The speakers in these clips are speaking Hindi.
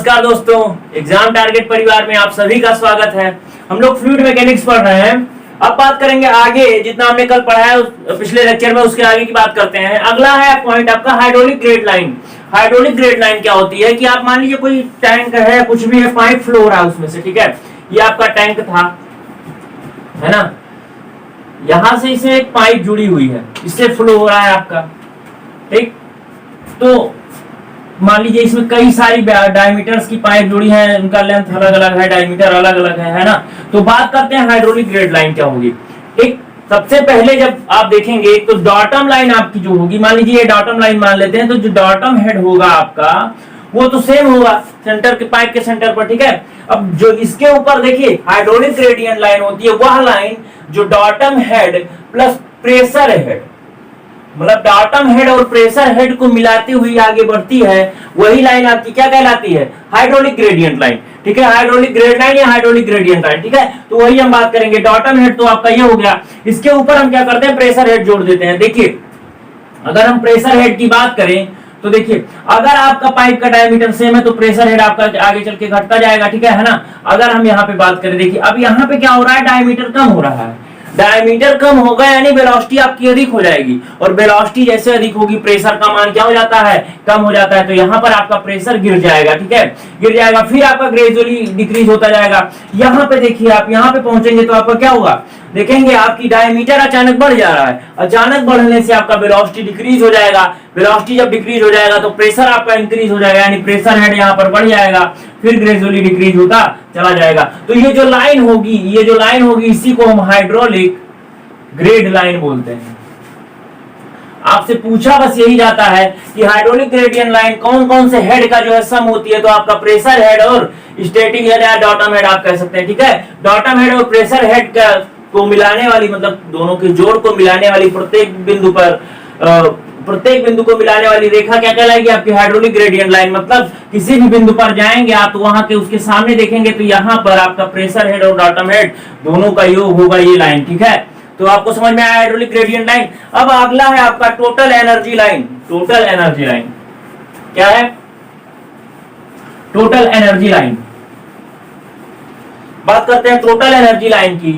नमस्कार दोस्तों, एग्जाम टारगेट परिवार में आप सभी का स्वागत है। हम लोग फ्लूइड मैकेनिक्स पढ़ रहे हैं। अब बात करेंगे आगे, जितना हमने कल पढ़ा है पिछले लेक्चर में उसके आगे की बात करते हैं। अगला है पॉइंट आपका hydraulic grade line. Hydraulic grade line क्या होती है कि आप मान लीजिए कोई टैंक है, कुछ भी है, पाइप फ्लो हो रहा है उसमें से, ठीक है। ये आपका टैंक था, है ना। यहां से इसमें एक पाइप जुड़ी हुई है, इससे फ्लो हो रहा है आपका, ठीक। तो मान लीजिए इसमें कई सारी डायमीटर्स की पाइप जुड़ी है, उनका लेंथ अलग अलग है, डायमीटर अलग अलग है ना। तो बात करते हैं हाइड्रोलिक ग्रेड लाइन क्या होगी। एक सबसे पहले जब आप देखेंगे तो डॉटम लाइन आपकी जो होगी, मान लीजिए ये डॉटम लाइन मान लेते हैं, तो जो डॉटम हेड होगा आपका वो तो सेम होगा सेंटर के पाइप के सेंटर पर, ठीक है। अब जो इसके ऊपर देखिए हाइड्रोलिक ग्रेडियंट लाइन होती है, वह लाइन जो datum head plus pressure head, मतलब डॉटम हेड और प्रेशर हेड को मिलाती हुई आगे बढ़ती है, वही लाइन आपकी क्या कहलाती है, हाइड्रोलिक ग्रेडियंट लाइन, ठीक है। हाइड्रोलिक ग्रेड लाइन या हाइड्रोलिक ग्रेडियंट लाइन, ठीक है। तो वही हम बात करेंगे। डॉटम हेड तो आपका ये हो गया, इसके ऊपर हम क्या करते हैं, प्रेशर हेड जोड़ देते हैं। देखिए अगर हम प्रेशर हेड की बात करें तो देखिए अगर आपका पाइप का डायमीटर सेम है तो प्रेशर हेड आपका आगे चल के घटता जाएगा, ठीक है ना। अगर हम यहाँ पे बात करें, देखिए अब यहाँ पे क्या हो रहा है, डायमीटर कम हो रहा है। डायमीटर कम होगा यानी वेलोसिटी आपकी अधिक हो जाएगी, और वेलोसिटी जैसे अधिक होगी प्रेशर का मान क्या हो जाता है, कम हो जाता है। तो यहाँ पर आपका प्रेशर गिर जाएगा, ठीक है, गिर जाएगा, फिर आपका ग्रेजुअली डिक्रीज होता जाएगा। यहाँ पे देखिए आप यहाँ पे पहुंचेंगे तो आपका क्या होगा, देखेंगे आपकी डायमीटर अचानक बढ़ जा रहा है, अचानक बढ़ने से आपका वेलोसिटी डिक्रीज हो जाएगा। वेलोसिटी जब डिक्रीज हो जाएगा तो प्रेशर आपका इंक्रीज हो जाएगा, यानी प्रेशर हेड यहाँ पर बढ़ जाएगा, फिर ग्रेजुअली डिक्रीज होता चला जाएगा। तो ये जो लाइन होगी इसी को हम हाइड्रोलिक ग्रेड लाइन बोलते हैं। आपसे पूछा बस यही जाता है कि हाइड्रोलिक ग्रेडियंट लाइन कौन कौन से हेड का जो है सम होती है, तो आपका प्रेशर हेड और स्टैटिक हेड या डॉटम हेड आप कह सकते हैं, ठीक है। डॉटम हेड और प्रेशर हेड का को मिलाने वाली, मतलब दोनों के जोड़ को मिलाने वाली प्रत्येक बिंदु को मिलाने वाली रेखा क्या कहलाएगी, आपकी हाइड्रोलिक ग्रेडियंट लाइन। मतलब किसी भी बिंदु पर जाएंगे आप तो वहां के उसके सामने देखेंगे तो यहाँ पर आपका प्रेशर हेड और डॉटम हेड दोनों का योग होगा ये लाइन, ठीक है। तो आपको समझ में आया हाइड्रोलिक ग्रेडियंट लाइन। अब अगला है आपका total energy line. Total energy line क्या है, टोटल एनर्जी लाइन। बात करते हैं टोटल एनर्जी लाइन की।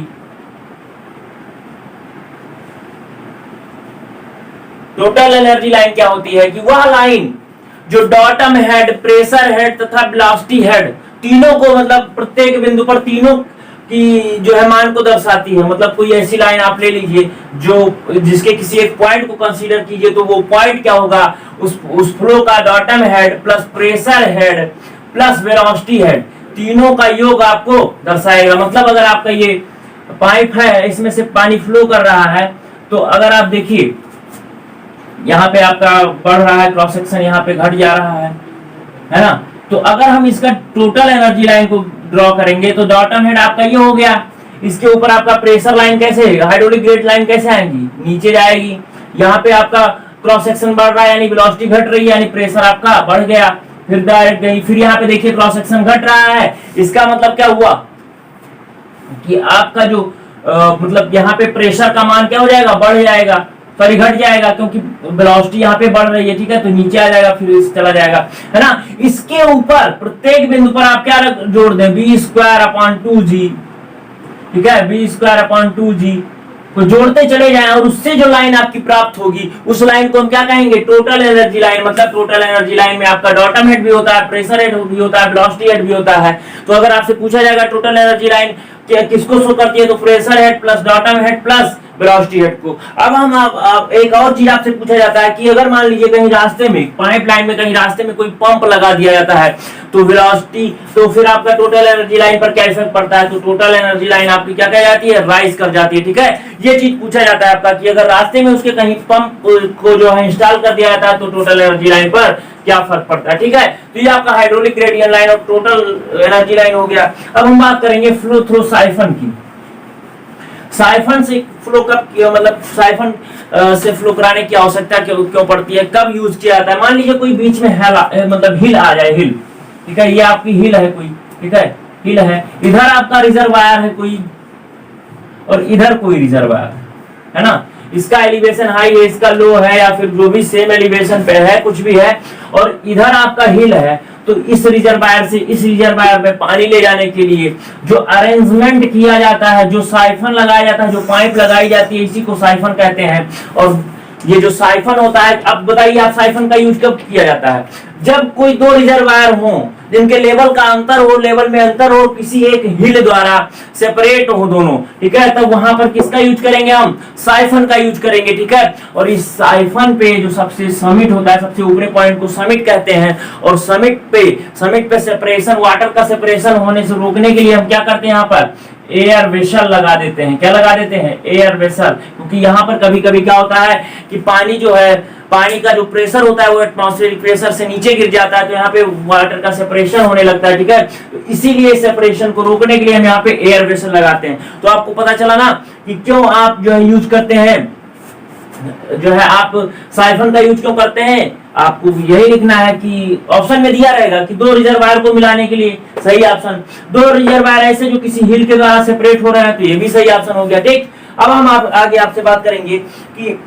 टोटल एनर्जी लाइन क्या होती है कि वह लाइन जो डॉटम हेड, प्रेशर हेड तथा वेलोसिटी हेड तीनों को, मतलब प्रत्येक बिंदु पर तीनों की जो है मान को दर्शाती है। मतलब कोई ऐसी लाइन आप ले लीजिए जो जिसके किसी एक पॉइंट को कंसीडर कीजिए, तो वो पॉइंट क्या होगा, उस फ्लो का datum head plus pressure head plus velocity head तीनों का योग आपको दर्शाएगा। मतलब अगर आपका ये पाइप है, इसमें से पानी फ्लो कर रहा है, तो अगर आप देखिए यहाँ पे आपका बढ़ रहा है क्रॉस सेक्शन, यहाँ पे घट जा रहा है ना। तो अगर हम इसका टोटल एनर्जी लाइन को ड्रॉ करेंगे तो डॉटम हेड आपका ये हो गया, इसके ऊपर आपका प्रेशर लाइन कैसे, हाइड्रोलिक ग्रेड लाइन कैसे आएगी, नीचे जाएगी। यहाँ पे आपका क्रॉस सेक्शन बढ़ रहा है यानी वेलोसिटी घट रही है, यानी प्रेशर आपका बढ़ गया, फिर डायरेक्ट गई, फिर यहाँ पे देखिए क्रॉस सेक्शन घट रहा है। इसका मतलब क्या हुआ कि आपका जो मतलब यहाँ पे प्रेशर का मान क्या हो जाएगा, बढ़ जाएगा, सॉरी घट जाएगा, क्योंकि वेलोसिटी यहाँ पे बढ़ रही है, ठीक है। तो नीचे आ जाएगा, फिर चला जाएगा, है ना। इसके ऊपर प्रत्येक बिंदु पर आप क्या जोड़ दें, b²/2g, ठीक है, b²/2g को जोड़ते चले जाएं, और उससे जो लाइन आपकी प्राप्त होगी उस लाइन को हम क्या कहेंगे, टोटल एनर्जी लाइन। मतलब टोटल एनर्जी लाइन में आपका डॉटम हेड भी होता है, प्रेशर हेड भी होता है, वेलोसिटी हेड भी होता है। तो अगर आपसे पूछा जाएगा टोटल एनर्जी लाइन किसको शो करती है, तो pressure head plus datum head plus velocity head को। अब हम एक और चीज आपसे पूछा जाता है कि अगर मान लीजिए कहीं रास्ते में, पाइप लाइन में कहीं रास्ते में कोई पंप लगा दिया जाता है, तो वेलोसिटी, तो फिर आपका टोटल एनर्जी लाइन पर क्या इफेक्ट पड़ता है, तो टोटल एनर्जी लाइन आपकी क्या कह जाती है, राइज कर जाती है, ठीक है। ये चीज पूछा जाता है आपका कि अगर रास्ते में उसके कहीं पंप को जो है इंस्टॉल कर दिया जाता है तो टोटल एनर्जी लाइन पर क्या फर्क पड़ता है, ठीक है। तो ये आपका हाइड्रोलिक ग्रेडियंट लाइन और टोटल एनर्जी लाइन हो गया। अब हम बात करेंगे फ्लो थ्रू साइफन की। साइफन से फ्लो मतलब साइफन से फ्लो कराने की आवश्यकता क्यों पड़ती है, कब यूज किया जाता है। मान लीजिए कोई बीच में मतलब हिल आ जाए, हिल, ठीक है, ये आपकी हिल है कोई, ठीक है, हिल है, इधर आपका रिजर्वायर है कोई और इधर कोई रिजर्वायर है ना। इसका एलिवेशन हाई है, इसका लो है, या फिर जो भी सेम एलिवेशन पे है, कुछ भी है, और इधर आपका हिल है, तो इस रिजर्वायर से इस रिजर्वायर में पानी ले जाने के लिए जो अरेंजमेंट किया जाता है, जो साइफन लगाया जाता है, जो पाइप लगाई जाती है, इसी को साइफन कहते हैं। और ये जो साइफन होता है, अब बताइए आप साइफन का यूज कब किया जाता है? जब कोई दो रिजर्वायर हो जिनके लेवल का अंतर हो, लेवल में अंतर हो, किसी एक हिल द्वारा सेपरेट हो दोनों, ठीक है, तब वहां पर किसका यूज करेंगे? हम साइफन का यूज करेंगे, ठीक है। और इस साइफन पे जो सबसे समिट होता है, सबसे ऊपरी पॉइंट को समिट कहते हैं, और समिट पे सेपरेशन, वाटर का सेपरेशन होने से रोकने के लिए हम क्या करते हैं? यहाँ पर एयर वेसल लगा देते हैं। क्या लगा देते हैं? Air vessel. क्योंकि यहाँ पर कभी कभी क्या होता है कि पानी जो है, पानी का जो प्रेशर होता है वो एटमॉस्फेरिक प्रेशर से नीचे गिर जाता है, तो यहाँ पे वाटर का सेपरेशन होने लगता है, ठीक है। तो इसीलिए सेपरेशन को रोकने के लिए हम यहाँ पे एयर वेसल लगाते हैं। तो आपको पता चला ना कि क्यों आप जो है यूज करते हैं, जो है आप साइफन का यूज क्यों करते हैं। आपको यही लिखना है कि ऑप्शन में दिया रहेगा कि दो रिजर्वायर को मिलाने के लिए, सही ऑप्शन। दो रिजर्वायर ऐसे जो किसी हिल के द्वारा सेपरेट हो रहे हैं, तो ये भी सही ऑप्शन हो गया, ठीक। अब हम आगे आपसे बात करेंगे कि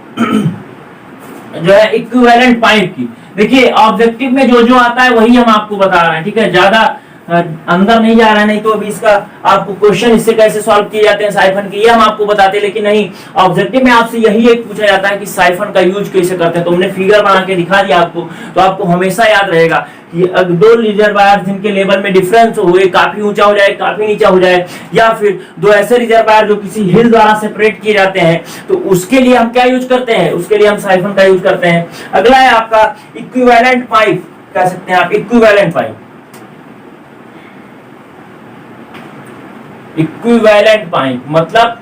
जो है इक्विवेलेंट पाइप की। देखिए ऑब्जेक्टिव में जो जो आता है वही हम आपको बता रहे हैं, ठीक है, ज्यादा अंदर नहीं जा रहा है, नहीं तो अभी इसका आपको क्वेश्चन इससे कैसे सॉल्व किए जाते हैं साइफन के, ये हम आपको बताते हैं, लेकिन नहीं, ऑब्जेक्टिव में आपसे यही एक पूछा जाता है कि साइफन का यूज कैसे करते हैं। तो हमने फिगर बना के दिखा दिया आपको, तो आपको हमेशा याद रहेगा कि अगर दो रिजर्वायर जिनके लेवल में डिफरेंस हो, एक काफी ऊंचा हो जाए, काफी नीचा हो जाए, या फिर दो ऐसे रिजर्वायर जो किसी हिल द्वारा सेपरेट किए जाते हैं, तो उसके लिए हम क्या यूज करते हैं? उसके लिए हम साइफन का यूज करते हैं। अगला है आपका इक्विवेलेंट पाइप, कह सकते हैं आप इक्विवेलेंट पाइप। इक्विवेलेंट पाइप मतलब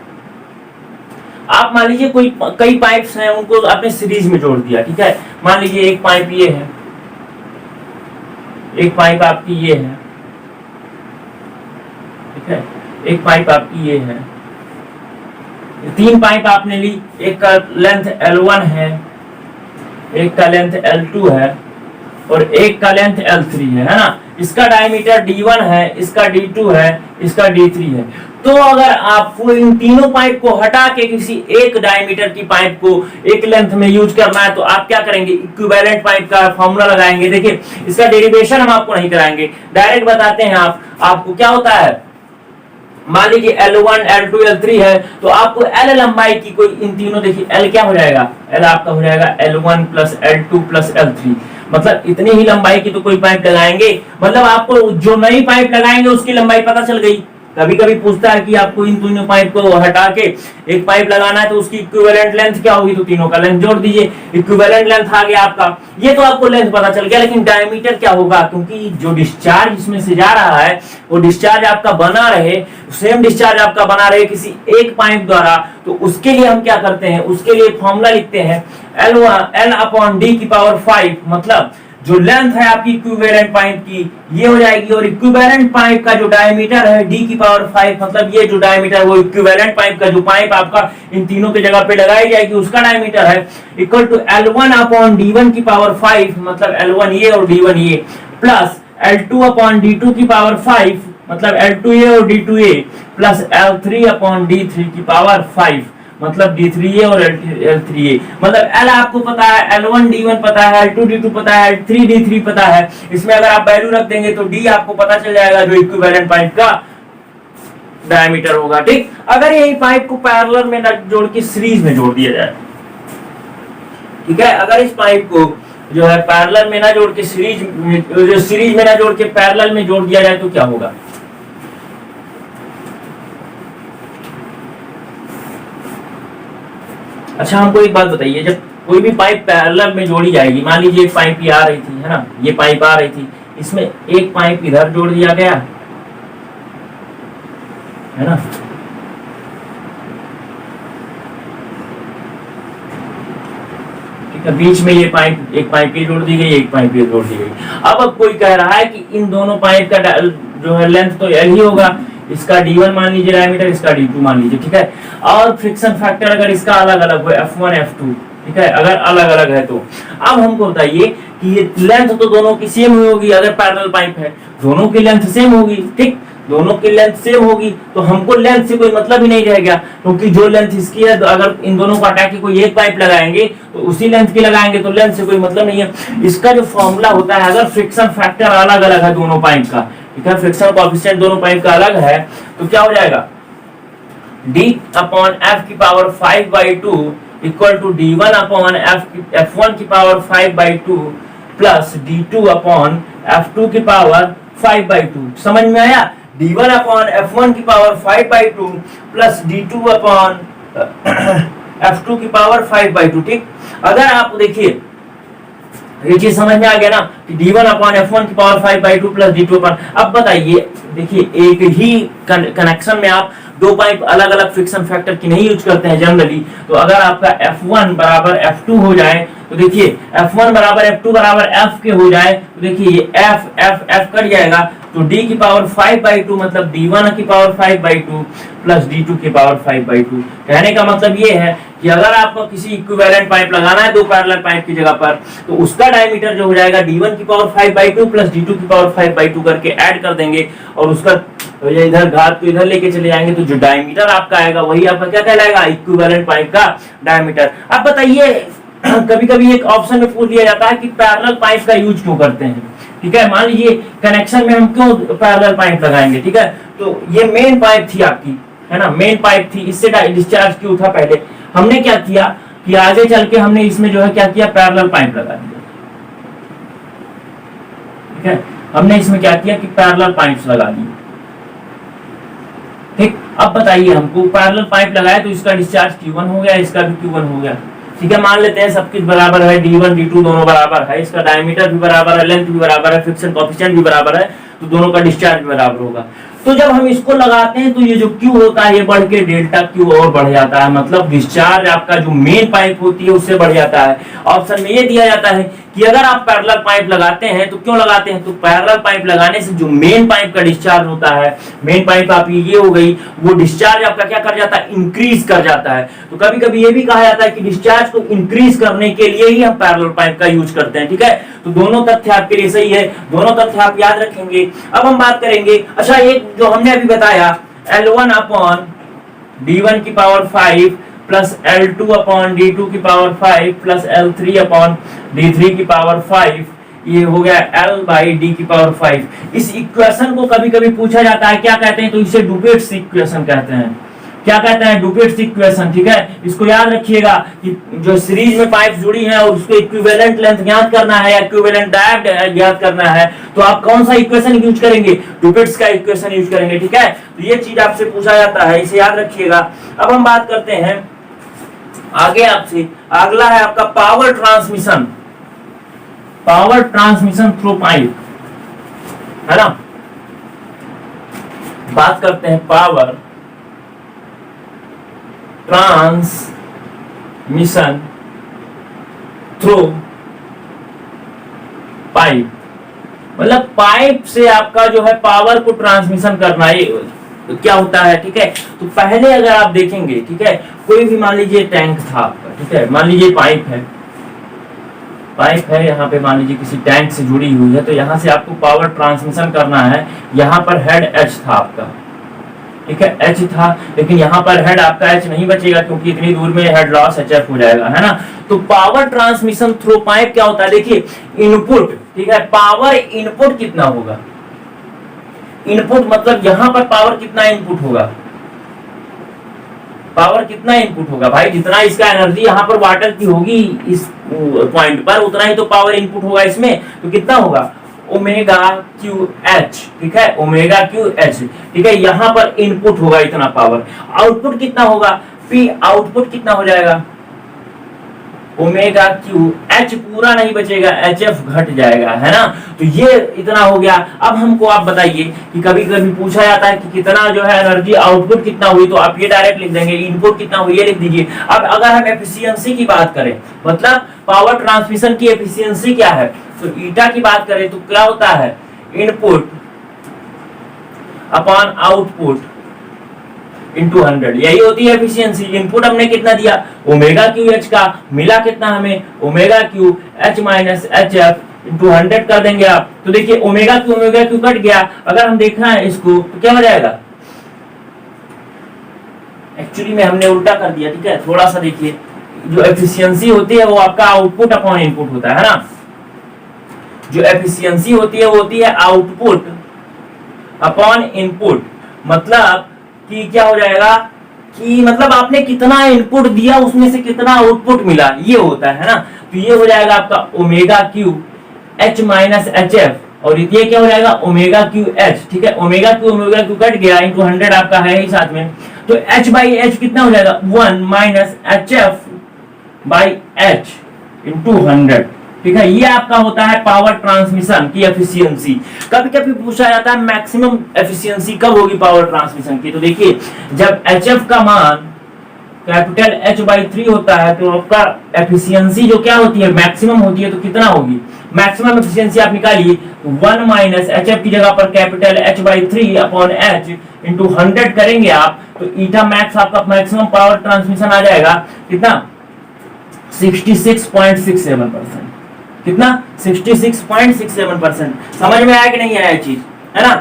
आप मान लीजिए कोई कई पाइप्स हैं, उनको आपने सीरीज में जोड़ दिया, ठीक है। मान लीजिए एक पाइप ये है, एक पाइप आपकी ये है, ठीक है, एक पाइप आपकी ये है, तीन पाइप आपने ली, एक का लेंथ L1 है, एक का लेंथ L2 है, और एक का लेंथ L3 है ना। इसका डायमीटर D1 है, इसका D2 है, इसका D3 है। तो अगर आपको इन तीनों पाइप को हटा के किसी एक डायमीटर की पाइप को एक लेंथ में यूज करना है, तो आप क्या करेंगे? इक्विवेलेंट पाइप का फॉर्मूला लगाएंगे। देखिए इसका डेरिवेशन हम आपको नहीं कराएंगे, डायरेक्ट बताते हैं। आपको क्या होता है, मान लीजिए L1, L2, L3 है, तो आपको L लंबाई की कोई इन तीनों, देखिए L क्या हो जाएगा? L आपका हो जाएगा L1 plus L2 plus L3, मतलब इतनी ही लंबाई की तो कोई पाइप लगाएंगे। मतलब आपको जो नई पाइप लगाएंगे उसकी लंबाई पता चल गई। कभी कभी पूछता है कि आपको इन तीनों पाइप को हटा के एक पाइप लगाना है, तो उसकी इक्विवेलेंट लेंथ क्या होगी? तो तीनों का लेंथ जोड़ दीजिए, इक्विवेलेंट लेंथ आ गया आपका। ये तो आपको लेंथ पता चल गया, लेकिन डायमीटर क्या होगा? क्योंकि जो डिस्चार्ज इसमें से जा रहा है वो डिस्चार्ज आपका बना रहे, सेम डिस्चार्ज आपका बना रहे किसी एक पाइप द्वारा, तो उसके लिए हम क्या करते हैं? उसके लिए फॉर्मूला लिखते हैं L/D⁵, मतलब जो लेंथ है आपकी इक्विवेलेंट पाइप की ये हो जाएगी, और इक्विवेलेंट पाइप का जो डायमीटर है D⁵, मतलब ये जो डायमीटर वो इक्विवेलेंट पाइप का जो पाइप आपका इन तीनों के जगह पे लगाई जाएगी उसका डायमीटर है, इक्वल टू L1/D⁵, मतलब L1 ये और D1 ये, प्लस L2/D⁵, मतलब L2 ये और D2 ये, प्लस L3/D⁵, मतलब D3A और L3A। मतलब L आपको पता है, L1 D1 पता है, L2 D2 पता है, L3 D3 पता है। इसमें अगर आप वैल्यू रख देंगे तो D आपको पता चल जाएगा जो इक्विवेलेंट पाइप का डायमीटर होगा, ठीक। अगर यही पाइप को पैरेलल में जोड़ के सीरीज में जोड़ दिया जाए, ठीक है, अगर इस पाइप को जो है पैरेलल में ना जोड़ के सीरीज में ना जोड़ के पैरेलल में जोड़ दिया जाए तो क्या होगा? अच्छा हमको एक बात बताइए, जब कोई भी पाइप पैरेलल में जोड़ी जाएगी, मान लीजिए एक पाइप ये आ रही थी, है ना, ये पाइप आ रही थी, इसमें एक पाइप इधर जोड़ दिया गया, है ना, ठीक है, बीच में ये पाइप, एक पाइप ये जोड़ दी गई, एक पाइप ये जोड़ दी गई। अब कोई कह रहा है कि इन दोनों पाइप का जो है लेंथ तो L ही होगा, इसका D1 मान लीजिए डायमीटर, इसका D2 मान लीजिए, ठीक है। और फ्रिक्शन फैक्टर अगर इसका अलग अलग हो, F1 F2, ठीक है, अगर अलग अलग है तो अब हमको बताइए कि ये लेंथ तो दोनों की सेम होगी। अगर पैरेलल पाइप है दोनों की लेंथ सेम होगी, ठीक। दोनों की लेंथ सेम होगी तो हमको लेंथ से कोई मतलब ही नहीं रहेगा, क्योंकि जो लेंथ इसकी है तो अगर इन दोनों को हटा के कोई एक पाइप लगाएंगे तो उसी लेंथ की लगाएंगे, तो लेंथ से कोई मतलब नहीं है। इसका जो फॉर्मूला होता है, अगर फ्रिक्शन फैक्टर अलग अलग है दोनों पाइप का, ठीक है, फ्रिक्शन कोएफिशिएंट दोनों पाइप का अलग है, तो क्या हो जाएगा, d अपॉन f की power 5/2 equal to d1 upon f1 की power 5/2 plus d2 upon f2 की पावर 5/2। समझ में आया? d1 अपॉन f1 की power 5/2 plus d2 upon f2 की पावर 5/2। ठीक, अगर आप देखिए ये चीज समझ में आ गया ना कि d1 अपॉन f1 की पावर 5/2 प्लस d2 अपॉन, अब बताइए देखिए एक ही कनेक्शन में आप दो पाइप अलग अलग फ्रिक्शन फैक्टर की नहीं यूज करते हैं जनरली, तो अगर आपका f1 बराबर f2 हो जाए तो देखिए f1 बराबर f2 बराबर f के हो जाए तो देखिए ये f कट जाएगा, तो d की पावर 5/2 मतलब d1 की पावर 5/2 प्लस d2 की पावर 5/2। कहने का मतलब ये है कि अगर आपको किसी इक्विवेलेंट पाइप लगाना है दो पैरेलल पाइप की जगह पर, तो उसका डायमीटर जो हो जाएगा d1 की पावर 5/2 प्लस d2 की पावर 5/2 करके ऐड कर देंगे, और उसका तो ये इधर घात तो इधर लेके चले जाएंगे, तो जो डायमीटर आपका आएगा वही आपका क्या कहलाएगा, इक्विवेलेंट पाइप का डायमीटर। अब बताइए कभी कभी एक ऑप्शन में पूछ दिया जाता है कि पैरेलल पाइप का यूज क्यों करते हैं, ठीक है, मान लीजिए कनेक्शन में हम क्यों पैरेलल पाइप लगाएंगे, ठीक है, तो ये मेन पाइप थी आपकी, है ना, मेन पाइप थी, इससे डिस्चार्ज क्यों था, पहले हमने क्या किया कि आगे चल के हमने इसमें जो है क्या किया, पैरेलल पाइप लगा दिया, ठीक है, हमने इसमें क्या किया कि पैरेलल पाइप्स लगा दिए। ठीक, अब बताइए हमको पैरेलल पाइप लगाए तो इसका डिस्चार्ज Q1 हो गया, इसका भी Q1 हो गया, ठीक है, मान लेते हैं सब कुछ बराबर है, d1 d2 दोनों बराबर है, इसका डायमीटर भी बराबर है, लेंथ भी बराबर है, फ्रिक्शन कोएफिशिएंट भी बराबर है, तो दोनों का डिस्चार्ज भी बराबर होगा। तो जब हम इसको लगाते हैं तो ये जो Q होता है ये बढ़ के डेल्टा Q और बढ़ जाता है, मतलब डिस्चार्ज आपका जो मेन पाइप होती है उससे बढ़ जाता है। ऑप्शन में ये दिया जाता है कि अगर आप पैरेलल पाइप लगाते हैं तो क्यों लगाते हैं, तो पैरेलल पाइप लगाने से जो मेन पाइप का डिस्चार्ज होता है, मेन पाइप आपकी ये हो गई, वो डिस्चार्ज आपका क्या कर जाता है, इंक्रीज कर जाता है। तो कभी कभी ये भी कहा जाता है कि डिस्चार्ज को इंक्रीज करने के लिए ही हम पैरेलल पाइप का यूज करते हैं, ठीक है, तो दोनों तथ्य आपके लिए सही है, दोनों तथ्य आप याद रखेंगे। अब हम बात करेंगे, अच्छा एक जो हमने अभी बताया L1 अपॉन d1 की power 5 plus L2 upon d2 की power 5 plus L3 upon d3 की पावर 5, ये हो गया L बाई डी की पावर 5। इस इक्वेशन को कभी कभी पूछा जाता है क्या कहते हैं, तो इसे डुबेट्स इक्वेशन कहते हैं। क्या कहते हैं, डुबेट्स इक्वेशन, ठीक है, इसको याद रखिएगा कि जो सीरीज में पाइप जुड़ी है और उसको इक्विवेलेंट लेंथ ज्ञात करना है या इक्विवेलेंट डायरेक्ट ज्ञात करना है, तो आप कौन सा इक्वेशन यूज करेंगे, डुबेट्स का इक्वेशन यूज करेंगे, ठीक है, तो ये चीज आपसे पूछा जाता है, इसे याद रखिएगा। अब हम बात करते हैं आगे आपसे, अगला है आपका power transmission, power transmission through pipe, है ना, बात करते हैं पावर ट्रांसमिशन थ्रू पाइप, मतलब पाइप से आपका जो है पावर को ट्रांसमिशन करना, ये क्या होता है, ठीक है। तो पहले अगर आप देखेंगे, ठीक है, कोई भी मान लीजिए टैंक था आपका, ठीक है, मान लीजिए पाइप है, पाइप है यहाँ पे, मान लीजिए किसी टैंक से जुड़ी हुई है, तो यहाँ से आपको पावर ट्रांसमिशन करना है, यहाँ पर हेड H था आपका, ठीक है, H था, लेकिन यहाँ पर हेड आपका H नहीं बचेगा क्योंकि इतनी दूर में हेड लॉस HF हो जाएगा, है ना। तो पावर ट्रांसमिशन थ्रू पाइप क्या होता है, देखिए इनपुट, ठीक है, पावर इनपुट कितना होगा, इनपुट मतलब यहाँ पर पावर कितना इनपुट होगा, पावर कितना इनपुट होगा भाई, जितना इसका एनर्जी यहाँ पर वाटर की होगी इस पॉइंट पर, उतना ही तो पावर इनपुट होगा इसमें, तो कितना होगा ओमेगा क्यू एच, ठीक है, ओमेगा क्यू एच, ठीक है, यहाँ पर इनपुट होगा इतना पावर, आउटपुट कितना होगा, पी आउटपुट कितना हो जाएगा, ओमेगा क्यू एच पूरा नहीं बचेगा, एच एफ घट जाएगा, है ना। तो ये इतना हो गया। अब हमको आप बताइए कि कभी कभी पूछा जाता है कि कितना जो है एनर्जी आउटपुट कितना हुई, तो आप ये डायरेक्ट लिख देंगे, इनपुट कितना हुई ये लिख दीजिए। अब अगर हम एफिशिएंसी की बात करें, मतलब पावर ट्रांसमिशन की एफिशिएंसी क्या है, तो ईटा की बात करें तो क्या होता है, इनपुट अपॉन आउटपुट इंटू 100, यही होती है एफिशिएंसी। इनपुट हमने कितना दिया, ओमेगा क्यू एच का, मिला कितना हमें, omega cube H minus H F into 100 कर देंगे आप, तो देखिए ओमेगा क्यू कट गया। अगर हम देखना है इसको तो क्या हो जाएगा, एक्चुअली में हमने उल्टा कर दिया, ठीक है। थोड़ा सा देखिए, जो एफिशिएंसी होती है वो आपका आउटपुट अपॉन इनपुट होता है ना। जो एफिशिएंसी होती है वो होती है आउटपुट अपॉन इनपुट। मतलब कि क्या हो जाएगा कि मतलब आपने कितना इनपुट दिया उसमें से कितना आउटपुट मिला, ये होता है ना। तो ये हो जाएगा आपका omega cube H minus H F, और ये क्या हो जाएगा ओमेगा क्यू एच, ठीक है। ओमेगा क्यू कट गया, इंटू 100 आपका है ही साथ में, तो एच बाई एच कितना हो जाएगा 1 minus H F by H into 100, ठीक है। ये आपका होता है पावर ट्रांसमिशन की एफिशिएंसी। कभी कभी पूछा जाता है मैक्सिमम एफिशिएंसी कब होगी पावर ट्रांसमिशन की, तो देखिए जब एच एफ का मान कैपिटल एच बाई 3 होता है तो आपका एफिशिएंसी जो क्या होती है मैक्सिमम होती है, तो कितना होगी मैक्सिमम एफिशिएंसी आप निकालिए, 1 माइनस एच एफ की जगह पर capital H by 3 upon H into 100 करेंगे आप, तो ईटा मैक्स आपका मैक्सिमम पावर ट्रांसमिशन आ जाएगा कितना 66.67%। कितना 66.67%। समझ में आया कि नहीं आया चीज, है ना।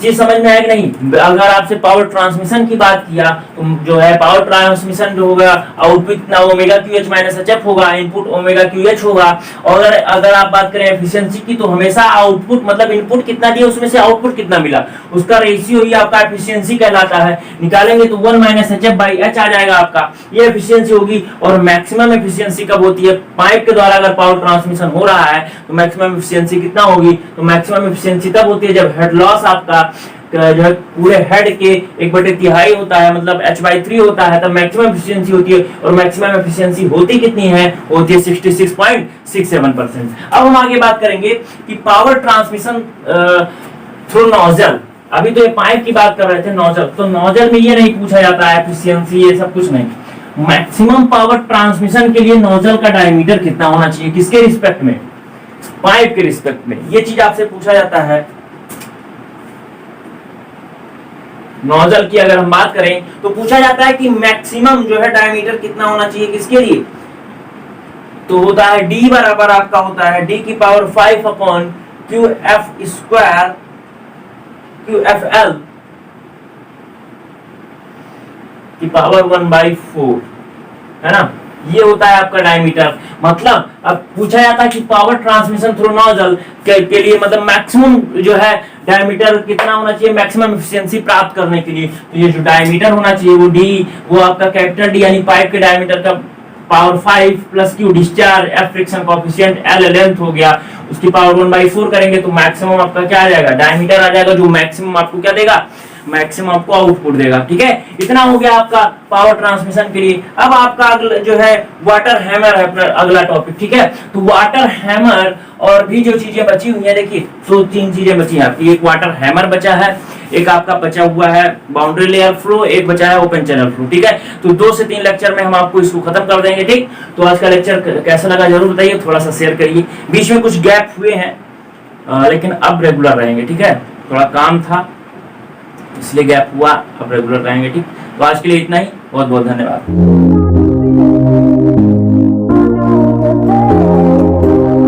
चीज समझ में आया कि नहीं। अगर आपसे पावर ट्रांसमिशन की बात किया तो जो है पावर ट्रांसमिशन जो होगा आउटपुट कितना omega cube H minus H F होगा, इनपुट ओमेगा क्यू एच होगा। और अगर आप बात करें एफिशिएंसी की तो हमेशा आउटपुट मतलब इनपुट कितना दिया उसमें से आउटपुट कितना मिला, उसका रेशियो ही आपका एफिशिएंसी कहलाता है। निकालेंगे तो 1 minus H F by H आ जाएगा आपका, ये एफिशिएंसी होगी। और मैक्सिमम एफिशिएंसी कब होती है, पाइप के द्वारा अगर पावर ट्रांसमिशन हो रहा है तो मैक्सिमम एफिशिएंसी कितना होगी, तो मैक्सिमम एफिशिएंसी तब होती है जब हेड लॉस आपका जो है पूरे हेड के 1/3 होता है, मतलब h/3 होता है, तब मैक्सिमम एफिशिएंसी होती है। और मैक्सिमम एफिशिएंसी होती कितनी है, होती है 66.67%। अब हम आगे बात करेंगे कि पावर ट्रांसमिशन थ्रू नोजल। अभी तो ये पाइप की बात कर रहे थे, नोजल तो नोजल में ये नहीं पूछा जाता है एफिशिएंसी, ये सब कुछ नहीं। मैक्सिमम पावर ट्रांसमिशन के लिए नोजल का डायमीटर कितना होना चाहिए, किसके रिस्पेक्ट में, पाइप के रिस्पेक्ट में, ये चीज आपसे पूछा जाता है। नोजल की अगर हम बात करें तो पूछा जाता है कि मैक्सिमम जो है डायमीटर कितना होना चाहिए, किसके लिए, तो होता है d बराबर आपका होता है d की power 5 upon Q F square Q F L की पावर 1/4, है ना। ये होता है आपका डायमीटर। मतलब अब पूछा जाता है कि पावर ट्रांसमिशन थ्रू नोजल के लिए मतलब मैक्सिमम जो है डायमीटर कितना होना चाहिए मैक्सिमम एफिशिएंसी प्राप्त करने के लिए, तो ये जो डायमीटर होना चाहिए वो डी, वो आपका कैपिटल डी यानी पाइप के डायमीटर का power 5 plus Q discharge F friction coefficient L length हो गया, उसकी पावर 1/4 करेंगे तो मैक्सिमम आपका क्या आ जाएगा, डायमीटर आ जाएगा, जो मैक्सिमम आपको क्या देगा, मैक्सिमम आपको आउटपुट देगा। ठीक है, इतना हो गया आपका पावर ट्रांसमिशन के लिए। अब आपका जो है वाटर हैमर है अगला टॉपिक। ठीक है, तो वाटर हैमर और भी जो चीजें बची हुई है, देखिए तो 3 चीजें बची हैं आपकी। एक वाटर हैमर बचा है, एक आपका बचा हुआ है बाउंड्री लेयर फ्लो, एक बचा है ओपन चैनल फ्लो। ठीक है, तो 2 से 3 लेक्चर में हम आपको इसको खत्म कर देंगे। ठीक, तो आज का लेक्चर कैसा लगा जरूर बताइए, थोड़ा सा शेयर करिए। बीच में कुछ गैप हुए हैं लेकिन अब रेगुलर रहेंगे। ठीक है, थोड़ा काम था इसलिए गैप हुआ, अब रेगुलर रहेंगे। ठीक, तो आज के लिए इतना ही, बहुत बहुत धन्यवाद।